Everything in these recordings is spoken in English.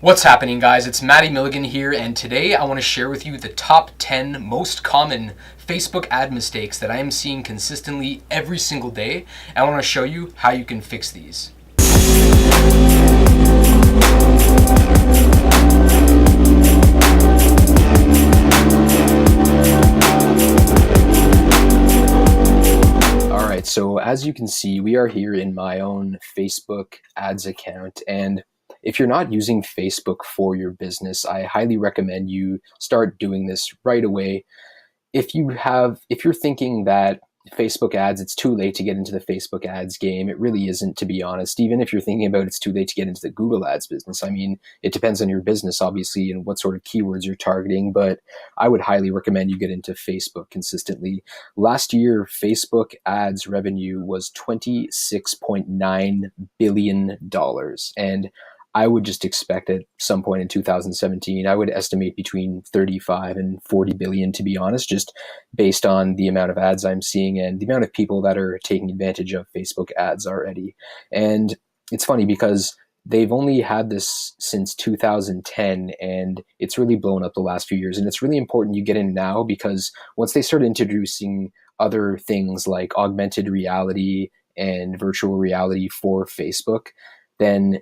What's happening, guys? It's Matty Milligan here, and today I want to share with you the top 10 most common Facebook ad mistakes that I am seeing consistently every single day. And I want to show you how you can fix these. Alright, so as you can see, we are here in my own Facebook ads account, and if you're not using Facebook for your business, I highly recommend you start doing this right away. If you're thinking that Facebook ads, it's too late to get into the Facebook ads game, it really isn't, to be honest. Even if you're thinking about it's too late to get into the Google ads business, I mean, it depends on your business, obviously, and what sort of keywords you're targeting, but I would highly recommend you get into Facebook consistently. Last year, Facebook ads revenue was $26.9 billion, and I would just expect at some point in 2017, I would estimate between 35 and 40 billion, to be honest, just based on the amount of ads I'm seeing and the amount of people that are taking advantage of Facebook ads already. And it's funny because they've only had this since 2010, and it's really blown up the last few years. And it's really important you get in now, because once they start introducing other things like augmented reality and virtual reality for Facebook, then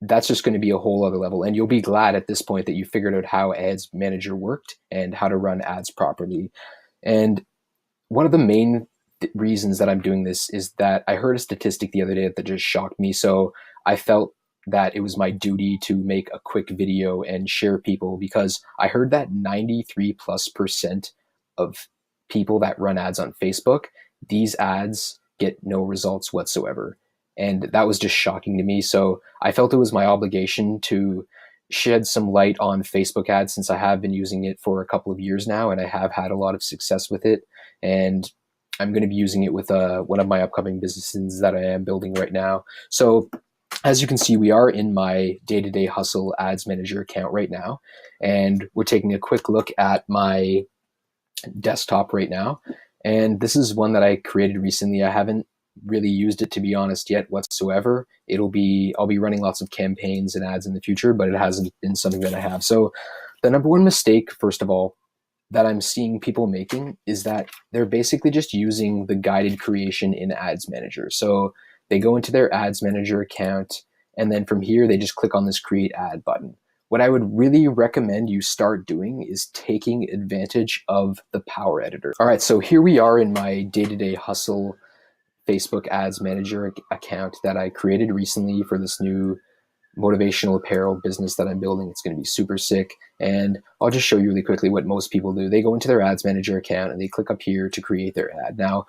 that's just going to be a whole other level. And you'll be glad at this point that you figured out how Ads Manager worked and how to run ads properly. And one of the main reasons that I'm doing this is that I heard a statistic the other day that just shocked me. So I felt that it was my duty to make a quick video and share people, because I heard that 93+% of people that run ads on Facebook, these ads get no results whatsoever. And that was just shocking to me. So I felt it was my obligation to shed some light on Facebook ads, since I have been using it for a couple of years now, and I have had a lot of success with it. And I'm going to be using it with one of my upcoming businesses that I am building right now. So as you can see, we are in my day-to-day hustle ads manager account right now, and we're taking a quick look at my desktop right now. And this is one that I created recently. I haven't really used it, to be honest, yet whatsoever. I'll be running lots of campaigns and ads in the future, but it hasn't been something that I have. So the number one mistake, first of all, that I'm seeing people making is that they're basically just using the guided creation in Ads Manager. So they go into their Ads Manager account, and then from here they just click on this create ad button. What I would really recommend you start doing is taking advantage of the Power Editor. All right, so here we are in my day-to-day hustle Facebook Ads Manager account that I created recently for this new motivational apparel business that I'm building. It's going to be super sick. And I'll just show you really quickly what most people do. They go into their Ads Manager account and they click up here to create their ad. Now,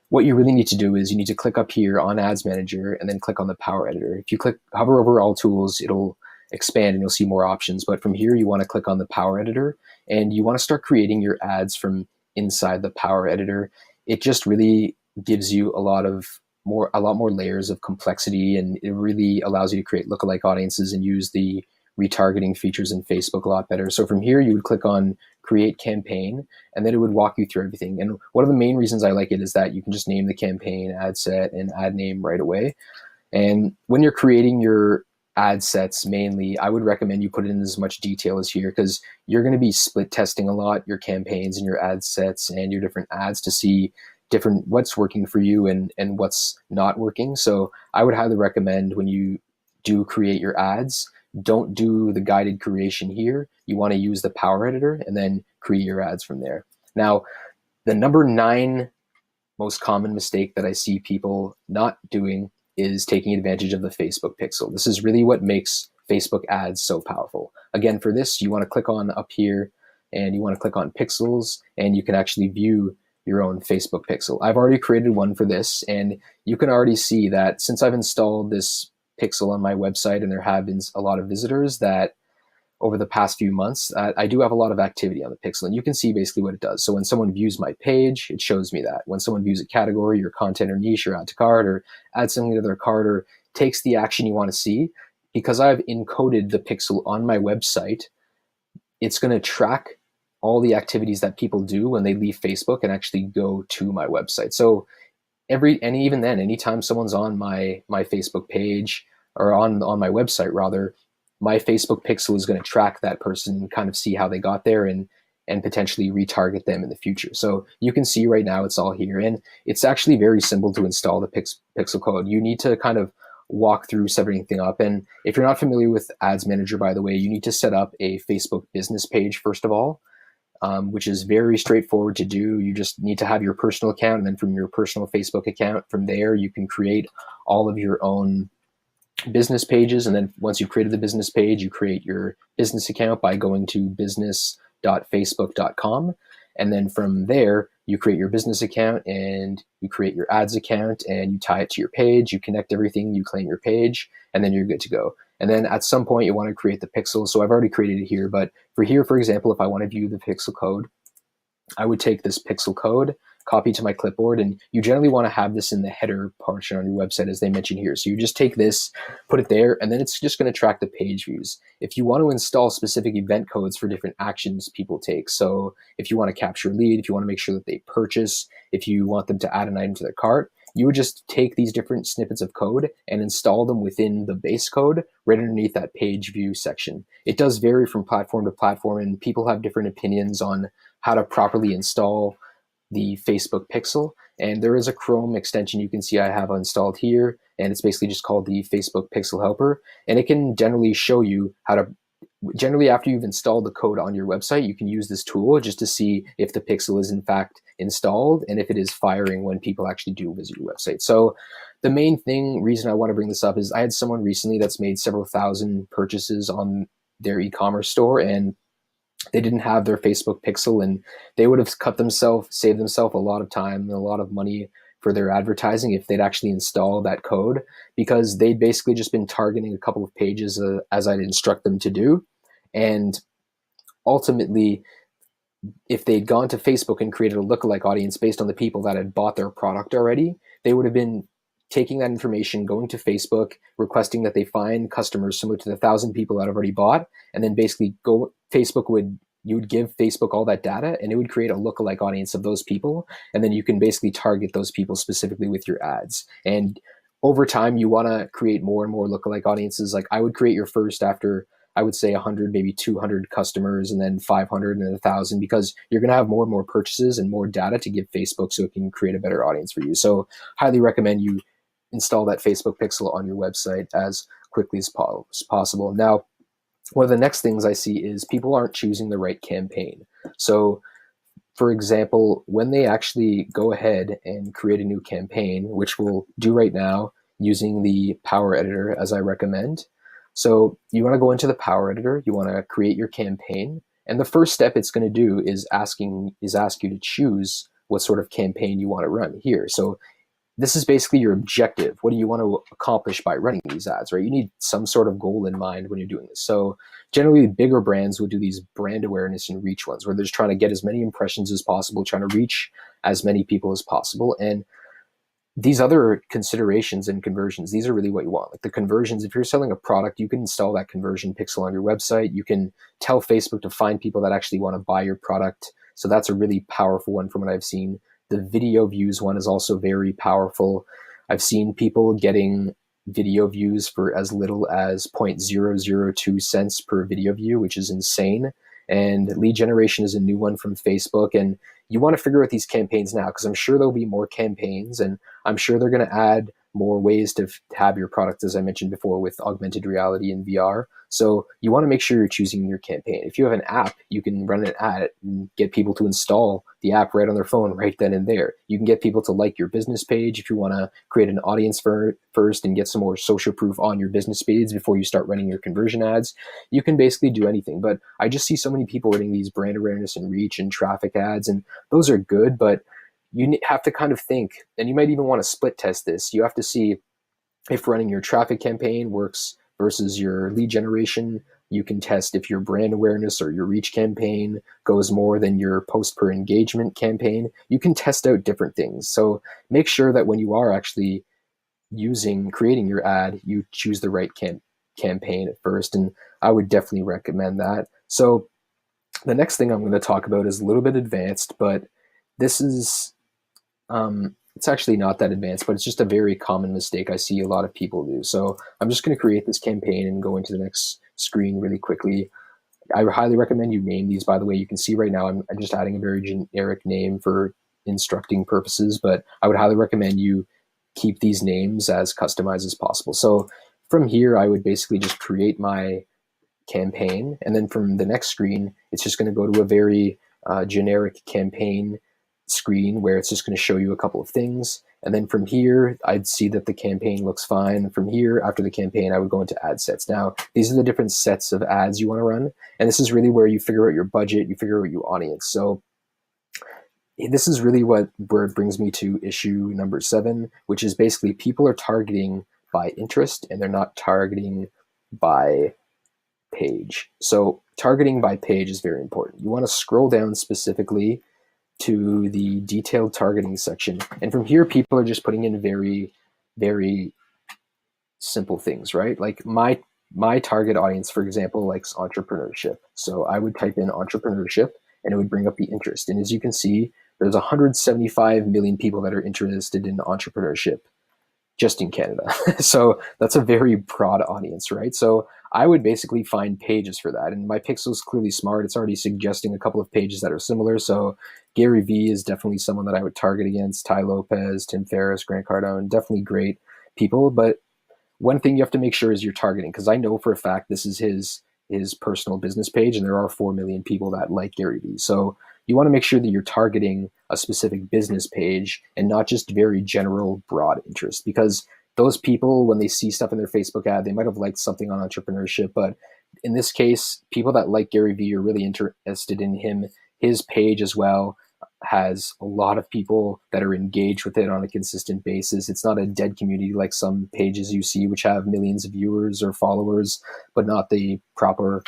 what you really need to do is you need to click up here on Ads Manager and then click on the Power Editor. If you hover over all tools, it'll expand and you'll see more options. But from here, you want to click on the Power Editor, and you want to start creating your ads from inside the Power Editor. It just really gives you a lot more layers of complexity, and it really allows you to create lookalike audiences and use the retargeting features in Facebook a lot better. So from here, you would click on create campaign, and then it would walk you through everything. And one of the main reasons I like it is that you can just name the campaign, ad set, and ad name right away. And when you're creating your ad sets, mainly, I would recommend you put in as much detail as here, because you're going to be split testing a lot your campaigns and your ad sets and your different ads to see what's working for you and what's not working. So I would highly recommend, when you do create your ads, don't do the guided creation here. You want to use the Power Editor and then create your ads from there. Now, the number 9 most common mistake that I see people not doing is taking advantage of the Facebook pixel. This is really what makes Facebook ads so powerful. Again, for this, you want to click on up here and you want to click on pixels, and you can actually view your own Facebook pixel. I've already created one for this, and you can already see that since I've installed this pixel on my website and there have been a lot of visitors, that over the past few months, I do have a lot of activity on the pixel, and you can see basically what it does. So when someone views my page, it shows me that. When someone views a category or content or niche or add to cart or add something to their cart or takes the action you want to see, because I've encoded the pixel on my website, it's going to track all the activities that people do when they leave Facebook and actually go to my website. So even then, anytime someone's on my Facebook page, or on my website rather, my Facebook pixel is going to track that person and kind of see how they got there and potentially retarget them in the future. So you can see right now it's all here, and it's actually very simple to install the pixel code. You need to kind of walk through setting everything up. And if you're not familiar with Ads Manager, by the way, you need to set up a Facebook business page first of all, which is very straightforward to do. You just need to have your personal account, and then from your personal Facebook account, from there you can create all of your own business pages. And then once you've created the business page, you create your business account by going to business.facebook.com. And then from there, you create your business account and you create your ads account and you tie it to your page, you connect everything, you claim your page, and then you're good to go. And then at some point you want to create the pixel. So I've already created it here, but for here, for example, if I want to view the pixel code, I would take this pixel code, copy to my clipboard, and you generally want to have this in the header portion on your website, as they mentioned here. So you just take this, put it there, and then it's just going to track the page views. If you want to install specific event codes for different actions people take, so if you want to capture a lead, if you want to make sure that they purchase, if you want them to add an item to their cart, you would just take these different snippets of code and install them within the base code right underneath that page view section. It does vary from platform to platform, and people have different opinions on how to properly install the Facebook pixel. And there is a Chrome extension you can see I have installed here, and it's basically just called the Facebook Pixel Helper. And it can generally show you how to, generally after you've installed the code on your website, you can use this tool just to see if the pixel is in fact installed and if it is firing when people actually do visit your website. So the main reason I want to bring this up is I had someone recently that's made several thousand purchases on their e-commerce store, and they didn't have their Facebook pixel, and they would have saved themselves a lot of time and a lot of money for their advertising if they'd actually installed that code, because they'd basically just been targeting a couple of pages as I'd instruct them to do. And ultimately, if they'd gone to Facebook and created a lookalike audience based on the people that had bought their product already, they would have been taking that information, going to Facebook, requesting that they find customers similar to the 1,000 people that have already bought, and then basically you would give Facebook all that data, and it would create a lookalike audience of those people, and then you can basically target those people specifically with your ads. And over time, you want to create more and more lookalike audiences. Like I would create your first after, I would say 100, maybe 200 customers, and then 500 and 1,000, because you're going to have more and more purchases and more data to give Facebook so it can create a better audience for you. So highly recommend you install that Facebook pixel on your website as quickly as possible. Now, one of the next things I see is people aren't choosing the right campaign. So for example, when they actually go ahead and create a new campaign, which we'll do right now using the Power Editor as I recommend. So you want to go into the Power Editor, you want to create your campaign, and the first step it's going to do is ask you to choose what sort of campaign you want to run here. So this is basically your objective. What do you want to accomplish by running these ads, right? You need some sort of goal in mind when you're doing this. So generally bigger brands will do these brand awareness and reach ones where they're just trying to get as many impressions as possible, trying to reach as many people as possible. And these other considerations and conversions, these are really what you want. Like the conversions, if you're selling a product, you can install that conversion pixel on your website. You can tell Facebook to find people that actually want to buy your product. So that's a really powerful one from what I've seen. The video views one is also very powerful. I've seen people getting video views for as little as 0.002 cents per video view, which is insane. And lead generation is a new one from Facebook. And you want to figure out these campaigns now, because I'm sure there'll be more campaigns, and I'm sure they're going to add more ways to have your product, as I mentioned before, with augmented reality and VR. So you want to make sure you're choosing your campaign. If you have an app, you can run an ad and get people to install the app right on their phone right then and there. You can get people to like your business page if you want to create an audience first and get some more social proof on your business page before you start running your conversion ads. You can basically do anything. But I just see so many people running these brand awareness and reach and traffic ads, and those are good, but you have to kind of think, and you might even want to split test this. You have to see if running your traffic campaign works versus your lead generation. You can test if your brand awareness or your reach campaign goes more than your post per engagement campaign. You can test out different things. So make sure that when you are actually creating your ad, you choose the right campaign at first. And I would definitely recommend that. So the next thing I'm going to talk about is a little bit advanced, but this is it's actually not that advanced, but it's just a very common mistake I see a lot of people do. So I'm just going to create this campaign and go into the next screen really quickly. I highly recommend you name these, by the way. You can see right now I'm just adding a very generic name for instructing purposes, but I would highly recommend you keep these names as customized as possible. So from here, I would basically just create my campaign. And then from the next screen, it's just going to go to a very generic campaign screen where it's just going to show you a couple of things. And then from here, I'd see that the campaign looks fine. From here, after the campaign, I would go into ad sets. Now, these are the different sets of ads you want to run. And this is really where you figure out your budget, you figure out your audience. So this is really where it brings me to issue number 7, which is basically people are targeting by interest and they're not targeting by page. So targeting by page is very important. You want to scroll down specifically to the detailed targeting section. And from here, people are just putting in very, very simple things, right? Like my target audience, for example, likes entrepreneurship. So I would type in entrepreneurship and it would bring up the interest. And as you can see, there's 175 million people that are interested in entrepreneurship just in Canada. So that's a very broad audience, right? So I would basically find pages for that. And my pixel's clearly smart. It's already suggesting a couple of pages that are similar. So Gary Vee is definitely someone that I would target against. Ty Lopez, Tim Ferriss, Grant Cardone, definitely great people. But one thing you have to make sure is you're targeting, because I know for a fact this is his personal business page, and there are 4 million people that like Gary Vee. So you want to make sure that you're targeting a specific business page and not just very general, broad interest, because those people, when they see stuff in their Facebook ad, they might have liked something on entrepreneurship, but in this case, people that like Gary Vee are really interested in him. His page as well has a lot of people that are engaged with it on a consistent basis. It's not a dead community like some pages you see, which have millions of viewers or followers, but not the proper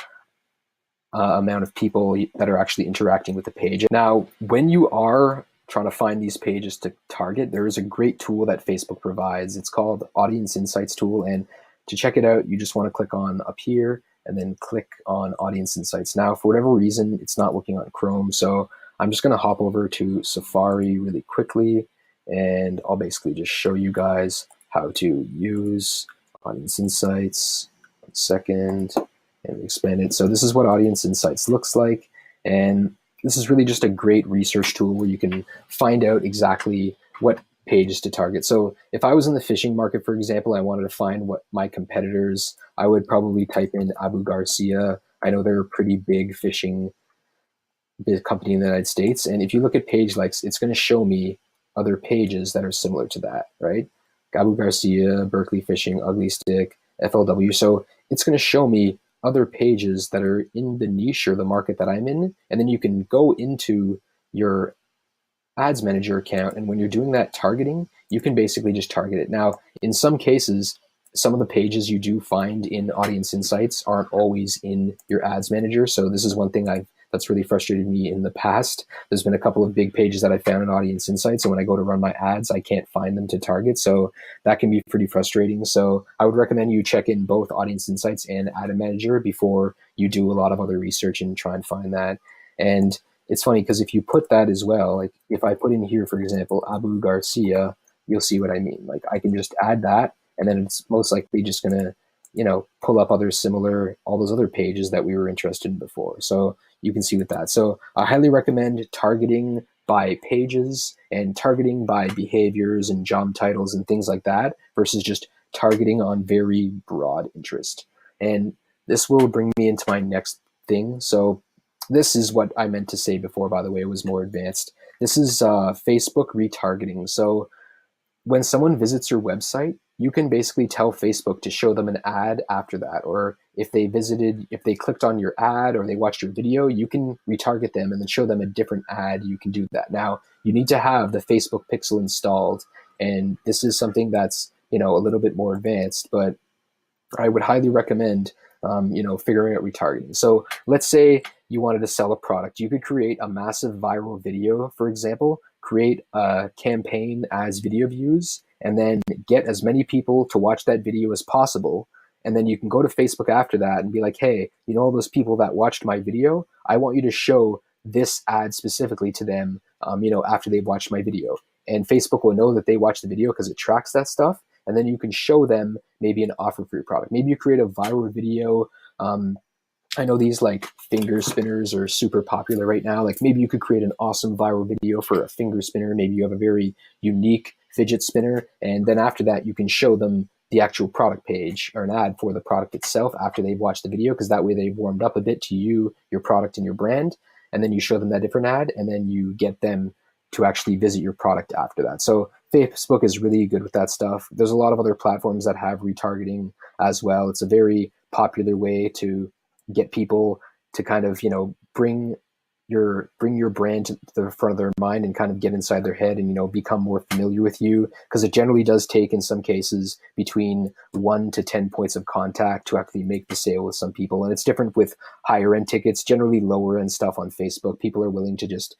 amount of people that are actually interacting with the page. Now, when you are trying to find these pages to target, there is a great tool that Facebook provides. It's called Audience Insights tool. And to check it out, you just want to click on up here and then click on Audience Insights. Now, for whatever reason, it's not working on Chrome. So I'm just going to hop over to Safari really quickly, and I'll basically just show you guys how to use Audience Insights. 1 second. And expand it. So this is what Audience Insights looks like. And this is really just a great research tool where you can find out exactly what pages to target. So if I was in the fishing market, for example, I wanted to find what my competitors, I would probably type in Abu Garcia. I know they're a pretty big fishing company in the United States. And if you look at page likes, it's going to show me other pages that are similar to that, right? Abu Garcia, Berkeley Fishing, Ugly Stick, FLW. So it's going to show me other pages that are in the niche or the market that I'm in. And then you can go into your ads manager account. And when you're doing that targeting, you can basically just target it. Now, in some cases, some of the pages you do find in Audience Insights aren't always in your ads manager. So this is one thing that's really frustrated me in the past. There's been a couple of big pages that I found in Audience Insights, and when I go to run my ads, I can't find them to target. So that can be pretty frustrating. So I would recommend you check in both Audience Insights and Ad Manager before you do a lot of other research and try and find that. And it's funny because if you put that as well, like if I put in here, for example, Abu Garcia, you'll see what I mean. Like I can just add that, and then it's most likely just going to, pull up other similar, all those other pages that we were interested in before. So you can see with that. So I highly recommend targeting by pages and targeting by behaviors and job titles and things like that versus just targeting on very broad interest. And this will bring me into my next thing. So this is what I meant to say before, by the way, it was more advanced. This is Facebook retargeting. So when someone visits your website, you can basically tell Facebook to show them an ad after that. Or if they clicked on your ad or they watched your video, you can retarget them and then show them a different ad. You can do that. Now, you need to have the Facebook pixel installed. And this is something that's, a little bit more advanced, but I would highly recommend, figuring out retargeting. So let's say you wanted to sell a product. You could create a massive viral video, for example, create a campaign as video views, and then get as many people to watch that video as possible. And then you can go to Facebook after that and be like, hey, all those people that watched my video, I want you to show this ad specifically to them, after they've watched my video. and Facebook will know that they watched the video because it tracks that stuff. And then you can show them maybe an offer for your product. Maybe you create a viral video. I know these like finger spinners are super popular right now. Like maybe you could create an awesome viral video for a finger spinner. Maybe you have a very unique fidget spinner. And then after that, you can show them the actual product page or an ad for the product itself after they've watched the video, because that way they've warmed up a bit to you, your product, and your brand. And then you show them that different ad, and then you get them to actually visit your product after that. So Facebook is really good with that stuff. There's a lot of other platforms that have retargeting as well. It's a very popular way to get people to kind of, bring your brand to the front of their mind and kind of get inside their head and, become more familiar with you. Because it generally does take, in some cases, between 1 to 10 points of contact to actually make the sale with some people. And it's different with higher end tickets. Generally lower end stuff on Facebook, people are willing to just,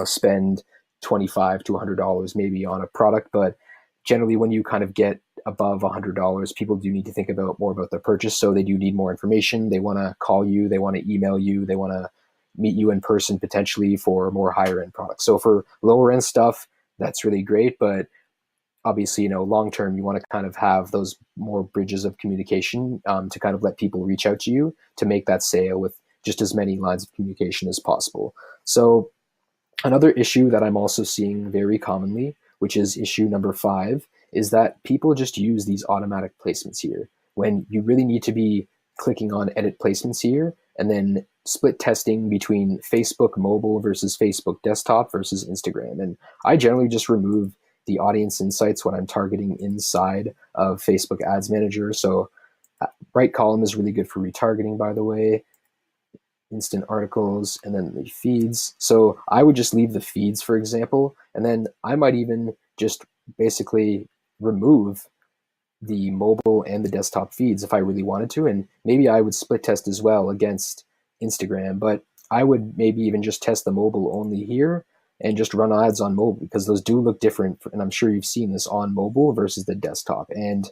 spend $25 to $100 maybe on a product. But generally when you kind of get above $100, people do need to think about more about their purchase. So they do need more information. They want to call you, they want to email you, they want to meet you in person potentially for more higher end products. So for lower end stuff, that's really great. But obviously, long term, you want to kind of have those more bridges of communication to kind of let people reach out to you to make that sale with just as many lines of communication as possible. So another issue that I'm also seeing very commonly, which is issue number 5, is that people just use these automatic placements here when you really need to be clicking on edit placements here and then split testing between Facebook mobile versus Facebook desktop versus Instagram. And I generally just remove the audience insights when I'm targeting inside of Facebook Ads Manager. So right column is really good for retargeting, by the way. Instant articles, and then the feeds. So I would just leave the feeds, for example, and then I might even just basically remove the mobile and the desktop feeds if I really wanted to. And maybe I would split test as well against Instagram, but I would maybe even just test the mobile only here and just run ads on mobile, because those do look different. And I'm sure you've seen this on mobile versus the desktop. And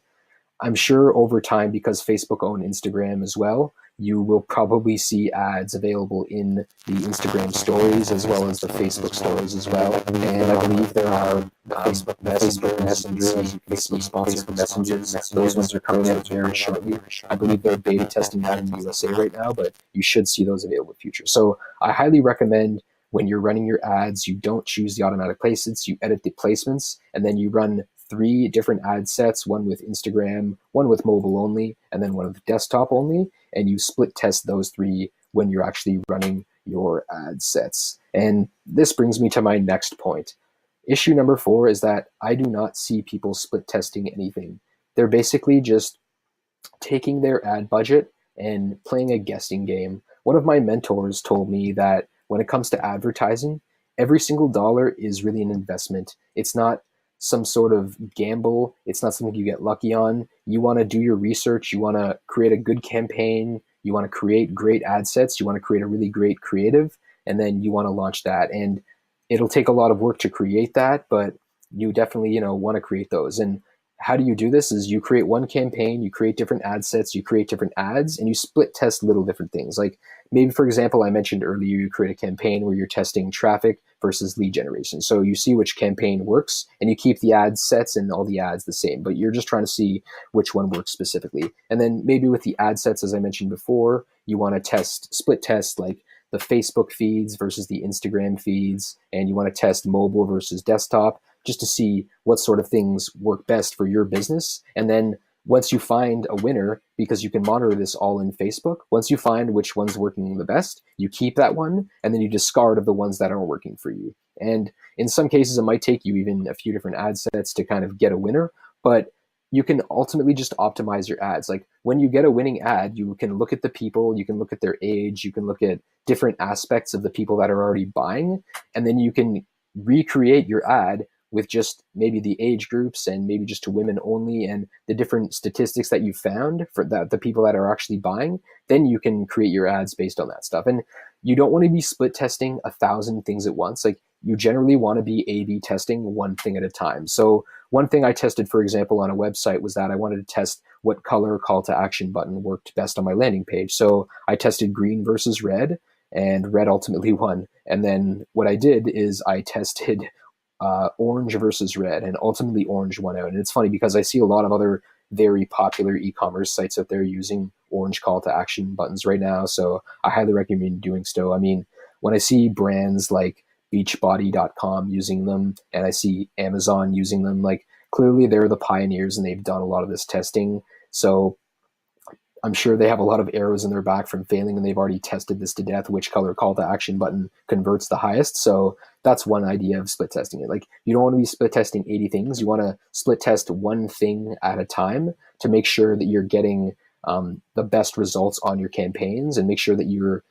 I'm sure over time, because Facebook owns Instagram as well, you will probably see ads available in the Instagram stories as well as the Facebook stories as well. And I believe there are Facebook messengers and Facebook sponsored messages. Those ones are coming out very shortly. I believe they're beta testing that in the USA right now, but you should see those available in the future. So I highly recommend, when you're running your ads, you don't choose the automatic placements, you edit the placements, and then you run 3 different ad sets, one with Instagram, one with mobile only, and then one with desktop only, and you split test those 3 when you're actually running your ad sets. And this brings me to my next point. Issue number 4 is that I do not see people split testing anything. They're basically just taking their ad budget and playing a guessing game. One of my mentors told me that when it comes to advertising, every single dollar is really an investment. It's not some sort of gamble. It's not something you get lucky on. You want to do your research. You want to create a good campaign. You want to create great ad sets. You want to create a really great creative, and then you want to launch that. And it'll take a lot of work to create that, but you definitely, want to create those. And how do you do this is you create one campaign, you create different ad sets, you create different ads, and you split test little different things. Like maybe, for example, I mentioned earlier, you create a campaign where you're testing traffic versus lead generation. So you see which campaign works and you keep the ad sets and all the ads the same, but you're just trying to see which one works specifically. And then maybe with the ad sets, as I mentioned before, you want to split test like the Facebook feeds versus the Instagram feeds, and you want to test mobile versus desktop, just to see what sort of things work best for your business. And then once you find a winner, because you can monitor this all in Facebook, once you find which one's working the best, you keep that one, and then you discard of the ones that aren't working for you. And in some cases, it might take you even a few different ad sets to kind of get a winner, but you can ultimately just optimize your ads. Like when you get a winning ad, you can look at the people, you can look at their age, you can look at different aspects of the people that are already buying, and then you can recreate your ad with just maybe the age groups and maybe just to women only and the different statistics that you found for that, the people that are actually buying, then you can create your ads based on that stuff. And you don't want to be split testing 1,000 things at once. Like you generally want to be A/B testing one thing at a time. So one thing I tested, for example, on a website was that I wanted to test what color call to action button worked best on my landing page. So I tested green versus red, and red ultimately won. And then what I did is I tested orange versus red, and ultimately orange won out. And it's funny because I see a lot of other very popular e-commerce sites out there using orange call to action buttons right now. So I highly recommend doing so. I mean, when I see brands like beachbody.com using them and I see Amazon using them, like clearly they're the pioneers and they've done a lot of this testing. So I'm sure they have a lot of arrows in their back from failing, and they've already tested this to death, which color call to action button converts the highest. So that's one idea of split testing it. Like, you don't want to be split testing 80 things. You want to split test one thing at a time to make sure that you're getting the best results on your campaigns, and make sure that your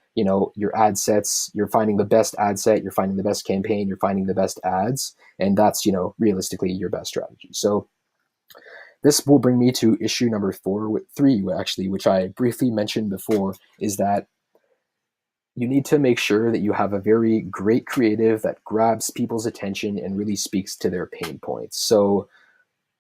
ad sets, you're finding the best ad set, you're finding the best campaign, you're finding the best ads. And that's, realistically your best strategy. So this will bring me to issue number three, actually, which I briefly mentioned before, is that you need to make sure that you have a very great creative that grabs people's attention and really speaks to their pain points. So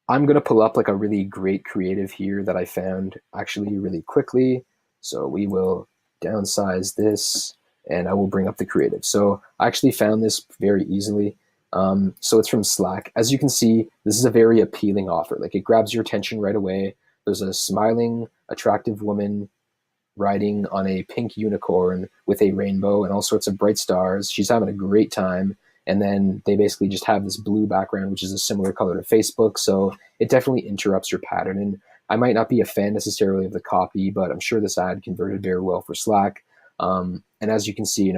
I'm going to pull up like a really great creative here that I found actually really quickly. So we will downsize this and I will bring up the creative. So I actually found this very easily. So it's from Slack. As you can see, this is a very appealing offer. Like, it grabs your attention right away. There's a smiling, attractive woman riding on a pink unicorn with a rainbow and all sorts of bright stars. She's having a great time. And then they basically just have this blue background, which is a similar color to Facebook. So it definitely interrupts your pattern. And I might not be a fan necessarily of the copy, but I'm sure this ad converted very well for Slack. And as you can see,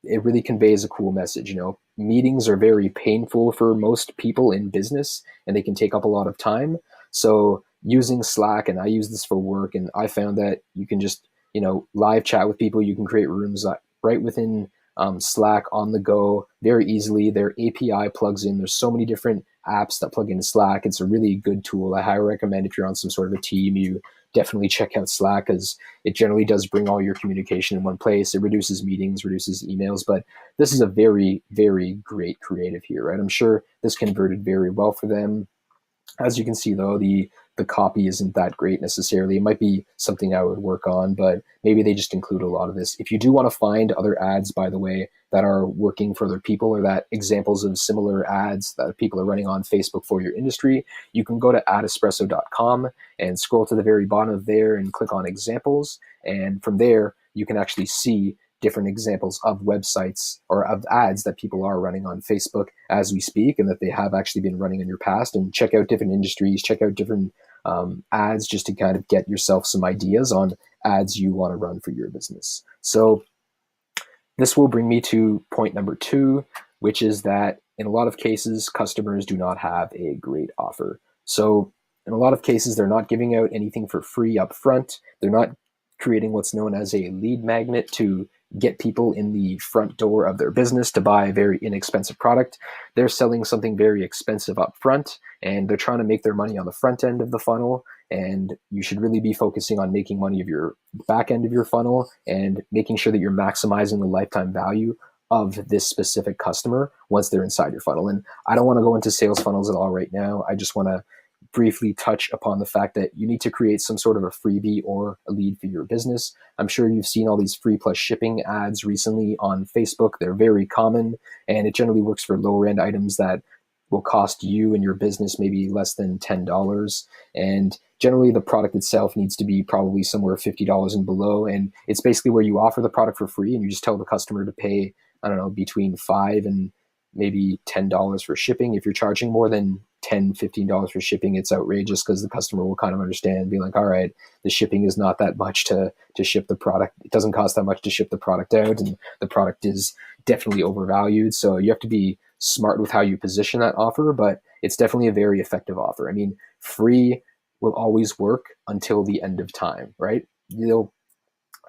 it really conveys a cool message. Meetings are very painful for most people in business, and they can take up a lot of time. So using Slack, and I use this for work, and I found that you can just, live chat with people. You can create rooms right within Slack on the go very easily. Their API plugs in. There's so many different apps that plug into Slack. It's a really good tool. I highly recommend, if you're on some sort of a team, you definitely check out Slack, because it generally does bring all your communication in one place. It reduces meetings, reduces emails, but this is a very, very great creative here, right? I'm sure this converted very well for them. As you can see, though, the copy isn't that great necessarily. It might be something I would work on, but maybe they just include a lot of this. If you do want to find other ads, by the way, that are working for other people, or that examples of similar ads that people are running on Facebook for your industry, you can go to adespresso.com and scroll to the very bottom of there and click on examples. And from there, you can actually see different examples of websites or of ads that people are running on Facebook as we speak, and that they have actually been running in your past. And check out different industries, check out different ads, just to kind of get yourself some ideas on ads you want to run for your business. So this will bring me to point number 2, which is that in a lot of cases, customers do not have a great offer. So in a lot of cases, they're not giving out anything for free up front. They're not creating what's known as a lead magnet to get people in the front door of their business to buy a very inexpensive product. They're selling something very expensive up front, and they're trying to make their money on the front end of the funnel. And you should really be focusing on making money of your back end of your funnel and making sure that you're maximizing the lifetime value of this specific customer once they're inside your funnel. And I don't want to go into sales funnels at all right now. I just want to briefly touch upon the fact that you need to create some sort of a freebie or a lead for your business. I'm sure you've seen all these free plus shipping ads recently on Facebook. They're very common, and it generally works for lower end items that will cost you and your business maybe less than $10. And generally the product itself needs to be probably somewhere $50 and below. And it's basically where you offer the product for free and you just tell the customer to pay, I don't know, between $5 and maybe $10 for shipping. If you're charging more than $10, $15 for shipping, it's outrageous, because the customer will kind of understand and be like, all right, the shipping is not that much to ship the product. It doesn't cost that much to ship the product out, and the product is definitely overvalued. So you have to be smart with how you position that offer, but it's definitely a very effective offer. I mean, free will always work until the end of time, right?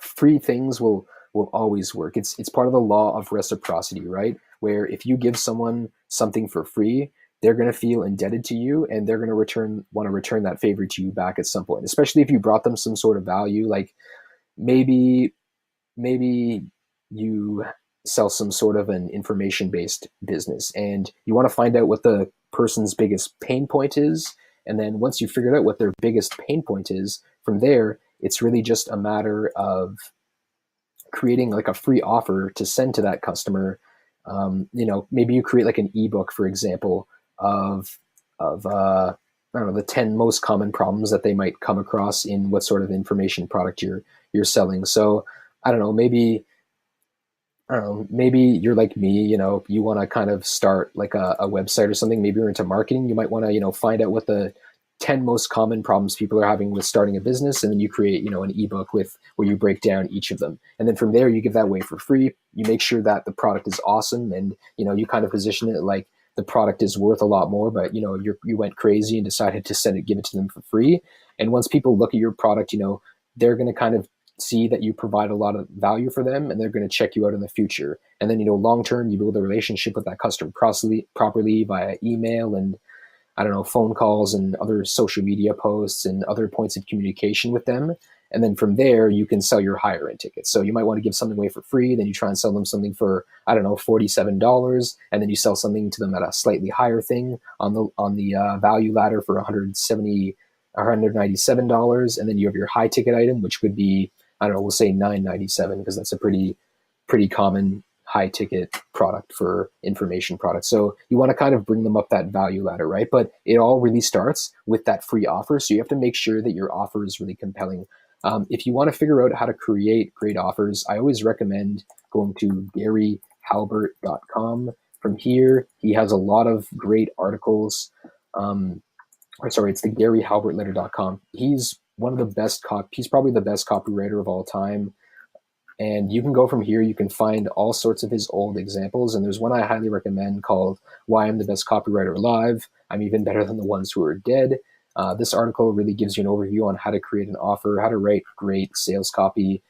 Free things will always work. It's part of the law of reciprocity, right? Where if you give someone something for free, they're going to feel indebted to you, and they're going to want to return that favor to you back at some point, especially if you brought them some sort of value. Like maybe you sell some sort of an information-based business, and you want to find out what the person's biggest pain point is. And then once you figured out what their biggest pain point is, from there, it's really just a matter of creating like a free offer to send to that customer Maybe you create like an ebook, for example, of I don't know, the 10 most common problems that they might come across in what sort of information product you're selling. So I don't know, maybe you're like me, you want to kind of start like a website or something. Maybe you're into marketing. You might want to, find out what the 10 most common problems people are having with starting a business. And then you create, an ebook where you break down each of them. And then from there, you give that away for free. You make sure that the product is awesome. And, you kind of position it like the product is worth a lot more, but, you went crazy and decided to give it to them for free. And once people look at your product, they're going to kind of see that you provide a lot of value for them, and they're going to check you out in the future. And then, long term, you build a relationship with that customer properly via email and, I don't know, phone calls and other social media posts and other points of communication with them. And then from there, you can sell your higher end tickets. So you might want to give something away for free. Then you try and sell them something for, I don't know, $47. And then you sell something to them at a slightly higher thing on the value ladder for $197. And then you have your high ticket item, which would be, I don't know, we'll say $9.97, because that's a pretty common high ticket product for information products. So you want to kind of bring them up that value ladder, right? But it all really starts with that free offer. So you have to make sure that your offer is really compelling. If you want to figure out how to create great offers, I always recommend going to GaryHalbert.com. From here, he has a lot of great articles. It's the GaryHalbertLetter.com. He's he's probably the best copywriter of all time. And you can go from here, you can find all sorts of his old examples. And there's one I highly recommend called Why I'm the Best Copywriter Alive. I'm even better than the ones who are dead. This article really gives you an overview on how to create an offer, how to write great sales copy.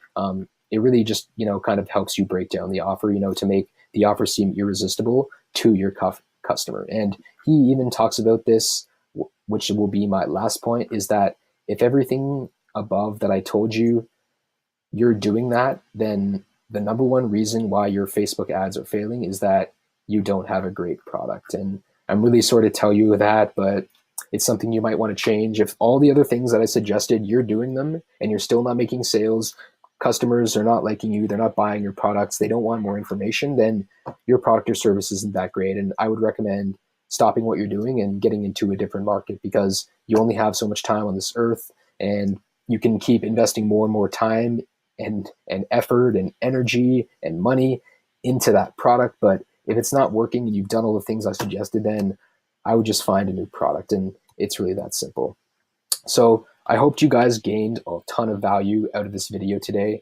It really just, kind of helps you break down the offer, to make the offer seem irresistible to your customer. And he even talks about this, which will be my last point, is that if everything above that I told you, you're doing that, then the number one reason why your Facebook ads are failing is that you don't have a great product. And I'm really sorry to tell you that, but it's something you might want to change. If all the other things that I suggested, you're doing them and you're still not making sales, customers are not liking you, they're not buying your products, they don't want more information, then your product or service isn't that great. And I would recommend stopping what you're doing and getting into a different market, because you only have so much time on this earth, and you can keep investing more and more time and effort and energy and money into that product. But if it's not working and you've done all the things I suggested, then I would just find a new product. And it's really that simple. So I hoped you guys gained a ton of value out of this video today.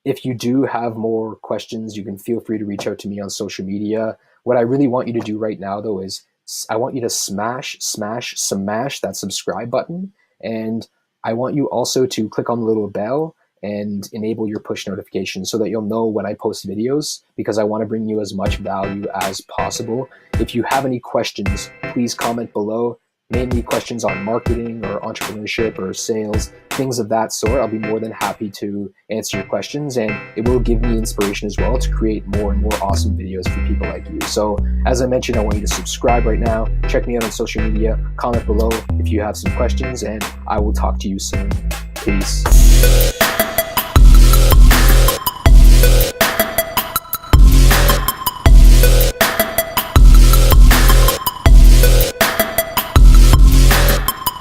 If you do have more questions, you can feel free to reach out to me on social media. What I really want you to do right now, though, is I want you to smash that subscribe button. And I want you also to click on the little bell and enable your push notifications so that you'll know when I post videos, because I want to bring you as much value as possible. If you have any questions, please comment below, mainly questions on marketing or entrepreneurship or sales, things of that sort. I'll be more than happy to answer your questions, and it will give me inspiration as well to create more and more awesome videos for people like you. So as I mentioned, I want you to subscribe right now, check me out on social media, comment below if you have some questions, and I will talk to you soon. Peace.